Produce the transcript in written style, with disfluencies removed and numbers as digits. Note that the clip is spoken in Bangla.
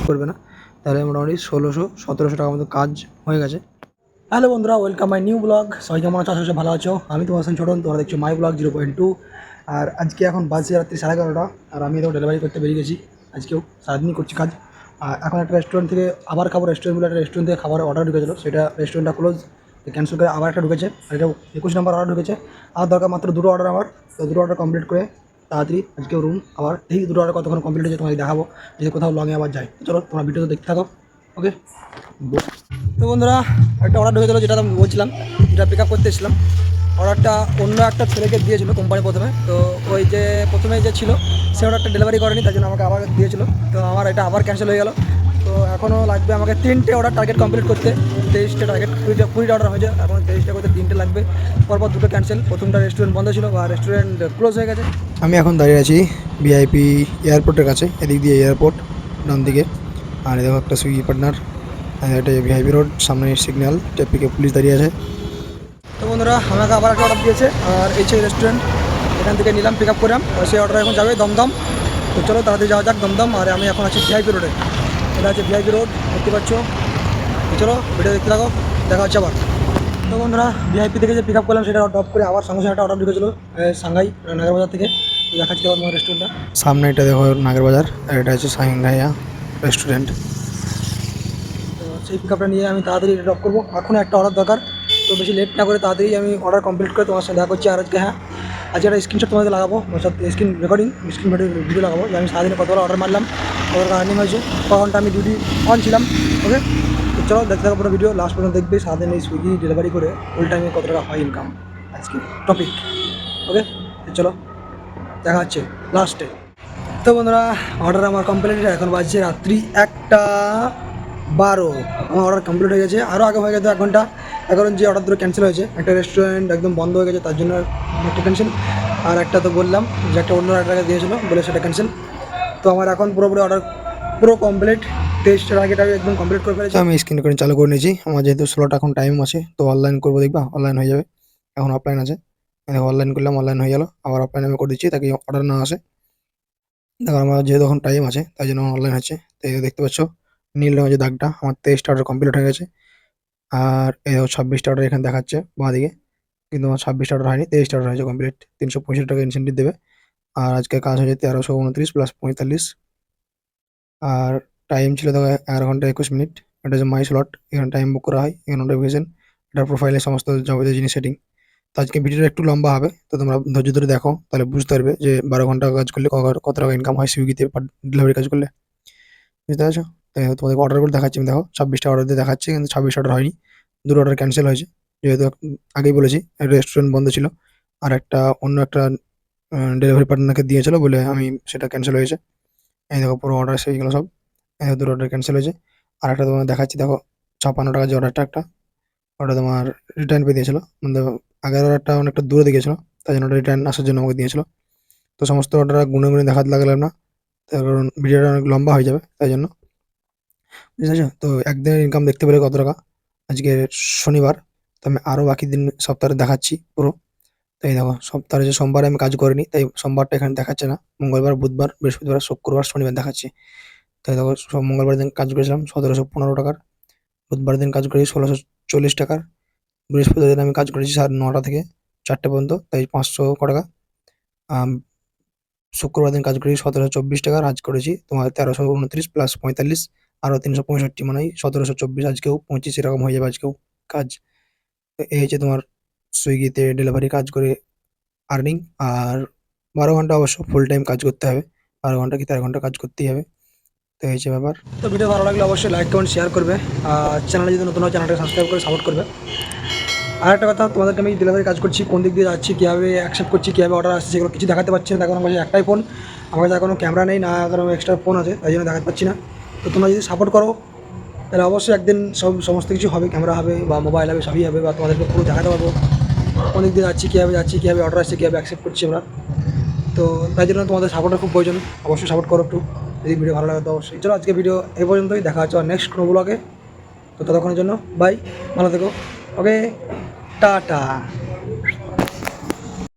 করবে না, তাহলে মোটামুটি 1600-1700 টাকার মতো কাজ হয়ে গেছে। হ্যালো বন্ধুরা, ওয়েলকাম মাই নিউ ব্লগ। সবাই কেমন আছো? আশা করি ভালো আছো। আমি তোমার সঙ্গে ছোটন, তোমরা দেখছো মাই ব্লগ 0.2। আর আজকে এখন বাজে রাত্রি 11:30, আর আমি তো ডেলিভারি করতে বেরিয়ে গেছি। আজকেও সারাদিনই করছি কাজ। আর এখন একটা রেস্টুরেন্ট থেকে আবার খাবার, রেস্টুরেন্টগুলো একটা রেস্টুরেন্ট থেকে খাবারের অর্ডার ঢুকেছিলো, সেটা রেস্টুরেন্টটা ক্লোজ, ক্যান্সেল করে আবার একটা ঢুকেছে। আর এটা 21 নম্বর অর্ডার ঢুকেছে। আর দরকার মাত্র দুটো অর্ডার আমার। তো দুটো অর্ডার কমপ্লিট করে তাড়াতাড়ি আজকে রুম আবার এই দুটো অর্ডার কতক্ষণ কমপ্লিট হয়েছে তোমাকে দেখাবো, যদি কোথাও লঙে আবার যায়। চলো তোমার ভিডিওতে দেখতে থাকো। ওকে। তো বন্ধুরা, একটা অর্ডার ঢুকেছিলো, যেটা আমি বলছিলাম, যেটা পিক আপ করতে এসেছিলাম। অর্ডারটা অন্য একটা ছেলেকে দিয়েছিল কোম্পানি প্রথমে। তো ওই যে প্রথমে যে ছিল সে অর্ডারটা ডেলিভারি করেনি, তার জন্য আমাকে আবার দিয়েছিল। তো আমার এটা আবার ক্যান্সেল হয়ে গেল। তো এখনও লাগবে আমাকে 3টে অর্ডার টার্গেট কমপ্লিট করতে। 23টে টার্গেট, 20টা অর্ডার হয়েছে, এখন 23টা করতে 3টে লাগবে। পরপর দুটো ক্যান্সেল। প্রথমটা রেস্টুরেন্ট বন্ধ ছিল বা রেস্টুরেন্ট ক্লোজ হয়ে গেছে। আমি এখন দাঁড়িয়ে আছি ভিআইপি এয়ারপোর্টের কাছে, এদিক দিয়ে এয়ারপোর্ট ডান দিকে। আর দেখো একটা সুইগি পার্টনার, এটা ভিআইপি রোড, সামনে সিগন্যাল, ট্রাফিকে পুলিশ দাঁড়িয়ে আছে। তো বন্ধুরা, আমাকে আবার একটা অর্ডার দিয়েছে, আর এই যে রেস্টুরেন্ট, এখান থেকে নিলাম, পিক আপ করলাম। আর সেই অর্ডার এখন যাবে দমদম। তো চলো তাড়াতাড়ি যাওয়া যাক দমদম। আর আমি এখন আছি ভিআইপি রোডে। এটা আছে ভিআইপি রোড, দেখতে পাচ্ছ। তো চলো ভিডিও দেখতে থাকো, দেখা হচ্ছে আবার। তো বন্ধুরা, ভিআইপি থেকে যে পিক আপ করলাম সেটা ড্রপ করে আবার সঙ্গে সঙ্গে একটা অর্ডার ঢুকেছিলো সাংঘাই নাগেরবাজার থেকে। তো দেখাচ্ছি তোমার রেস্টুরেন্টটা সামনে, এটা দেখো নাগেরবাজার, আর এটা হচ্ছে সাংঘাইয়া রেস্টুরেন্ট। তো সেই পিক আপটা নিয়ে আমি তাড়াতাড়ি ড্রপ করবো। এখনও একটা অর্ডার দরকার, তো বেশি লেট না করে তাড়াতাড়ি আমি অর্ডার কমপ্লিট করে তোমার সাথে দেখা করছি। আর আজকে হ্যাঁ, আজকে একটা স্ক্রিনশট তোমাদের লাগাবো, স্ক্রিন রেকর্ডিং, স্ক্রিন ভিডিও লাগাবো, যে আমি সারাদিনে কতগুলো অর্ডার মারলাম, কতটা আর্নিং হয়েছে, কখনটা আমি ডিউটি অন ছিলাম। ওকে। তো চলো দেখতে থাকো পুরো ভিডিও লাস্ট পর্যন্ত দেখবে। সারাদিন এই সুইগি ডেলিভারি করে ফুল টাইমে কত টাকা হয় ইনকাম, আজকে টপিক। ওকে। তো চলো দেখা হচ্ছে লাস্টে। তো বন্ধুরা, অর্ডার আমার কমপ্লিট। এখন বাজছে রাত্রি 1:12। আমার অর্ডার কমপ্লিট হয়ে গেছে, আরও আগে হয়ে গেছে 1 ঘন্টা। এখন যে অর্ডার দুটো ক্যান্সেল হয়েছে, একটা রেস্টুরেন্ট একদম বন্ধ হয়ে গেছে, তার জন্য একটা ক্যান্সেল। আর একটা তো বললাম যে একটা অন্য একটা দিয়েছিলো বলে, সেটা ক্যান্সেল। তো আমার এখন পুরোপুরি অর্ডার পুরো কমপ্লিট। টেস্টের আগে একদম কমপ্লিট করে ফেলেছি। আমি স্ক্রিন রেকর্ডিং চালু করে নিয়েছি। আমার যেহেতু 16টা এখন টাইম আছে, তো অনলাইন করবো, দেখবা অনলাইন হয়ে যাবে। এখন অফলাইন আছে, অনলাইন করলাম, অনলাইন হয়ে গেল। আবার অফলাইন আমি করে দিচ্ছি, তাকে অর্ডার না আসে। দেখো আমার যেহেতু এখন টাইম আছে, তাই জন্য অনলাইন হচ্ছে। তো এই দেখতে পাচ্ছ নীল রঙের যে দাগটা, আমার 23টা অর্ডার কমপ্লিট হয়ে গেছে। আর এই 26টা অর্ডার এখানে দেখাচ্ছে বাঁদিকে, কিন্তু আমার 26টা অর্ডার হয়নি, 23টা অর্ডার হয়েছে কমপ্লিট। 365 টাকা ইনসেন্টিভ দেবে। আর আজকে কাজ হয়েছে 1329 প্লাস 45। আর টাইম ছিল দেখো 11 ঘন্টা 21 মিনিট। এটা হচ্ছে মাই স্লট, এখানে টাইম বুক করা হয়, এখানে নোটিফিকেশন, এটা প্রোফাইলে সমস্ত যাবতীয় জিনিস সেটিং। তো আজকে ভিডিওটা একটু লম্বা হবে, তো তোমরা ধৈর্য ধরে দেখো, তাহলে বুঝতে পারবে যে 12 ঘন্টা কাজ করলে কত টাকা ইনকাম হয় সুইগিতে ডেলিভারি কাজ করলে। বুঝতে পারছো? তাই তোমাদের অর্ডারগুলো দেখাচ্ছি আমি। দেখো 26টা অর্ডার দিয়ে দেখাচ্ছে, কিন্তু 26 অর্ডার হয়নি, দুটো অর্ডার ক্যান্সেল হয়েছে। যেহেতু আগেই বলেছি রেস্টুরেন্ট বন্ধ ছিল, আর একটা অন্য একটা ডেলিভারি পার্টনারকে দিয়েছিল বলে আমি সেটা ক্যান্সেল হয়েছে। এই দেখো পুরো অর্ডার সেই গেলো সব। এই দেখো দুটো অর্ডার ক্যান্সেল হয়েছে। আর একটা তোমার দেখাচ্ছি, দেখো 56 টাকা যে অর্ডারটা, একটা ওটা তোমার রিটার্ন পেয়ে দিয়েছিলো, মানে আগের অর্ডারটা অনেকটা দূরে দিয়েছিলো, তাই জন্য ওটা রিটার্ন আসার জন্য আমাকে দিয়েছিলো। তো সমস্ত অর্ডার গুনে গুনে দেখাতে লাগলাম না, তার কারণ ভিডিওটা অনেক লম্বা হয়ে যাবে, তাই জন্য। বুঝতে পারছো? তো একদিনের ইনকাম দেখতে পেলে কত টাকা। আজকে শনিবার, তো আমি আরও বাকি দিন সপ্তাহে দেখাচ্ছি পুরো। তো এই দেখো সপ্তাহে যে সোমবারে আমি কাজ করিনি, তাই সোমবারটা এখানে দেখাচ্ছে না। মঙ্গলবার, বুধবার, বৃহস্পতিবার, শুক্রবার, শনিবার দেখাচ্ছি। তাই দেখো সব মঙ্গলবার দিন কাজ করেছিলাম 1715 টাকার, বুধবার দিন কাজ করেছি 1640 টাকার, বৃহস্পতিবার দিন আমি কাজ করেছি 9:30 থেকে 4টে পর্যন্ত, তাই 500 টাকা। আম, শুক্রবার দিন কাজ করেছি 1724 টাকার, আজ করেছি তোমার 1329 প্লাস 45, আরও 365, মানে 1724। আজকেও 25 এরকম হয়ে যাবে আজকেও কাজ। তো এই হচ্ছে তোমার সুইগিতে ডেলিভারি কাজ করে আর্নিং। আর 12 ঘন্টা অবশ্য ফুল টাইম কাজ করতে হবে, 12 ঘন্টা কি 13 ঘন্টা কাজ করতেই হবে। তো এই হচ্ছে ব্যাপার। তো ভিডিও ভালো লাগলে অবশ্যই লাইক কমেন্ট শেয়ার করবে, আর চ্যানেলে যদি নতুন হয় চ্যানেলটা সাবস্ক্রাইব করে সাপোর্ট করবে। আর একটা কথা, তোমাদেরকে আমি ডেলিভারি কাজ করছি, কোন দিক দিয়ে যাচ্ছি, কীভাবে অ্যাকসেপ্ট করছি, কীভাবে অর্ডার আসছে, সেগুলো কিছু দেখাতে পারছি না, তার কারণ আমার কাছে একটাই ফোন, আমার কাছে কোনো ক্যামেরা নেই, না কারণ এক্সট্রা ফোন আছে, তাই জন্য দেখাতে পাচ্ছি না। তো তোমরা যদি সাপোর্ট করো, তাহলে অবশ্যই একদিন সমস্ত কিছু হবে, ক্যামেরা হবে বা মোবাইল হবে, সবই হবে, বা তোমাদেরকে পুরো দেখাতে পারবো কোন দিক দিয়ে যাচ্ছি, কীভাবে অর্ডার আসছে, কীভাবে অ্যাকসেপ্ট করছি আমরা। তো তাই জন্য তোমাদের সাপোর্টের খুব প্রয়োজন, অবশ্যই সাপোর্ট করো একটু, যদি ভিডিও ভালো লাগে তো অবশ্যই। চলো আজকে ভিডিও এই পর্যন্তই, দেখা হচ্ছে আর নেক্সট কোনো ব্লগে। তো ততক্ষণের জন্য বাই, ভালো থেকো। ওকে, টাটা।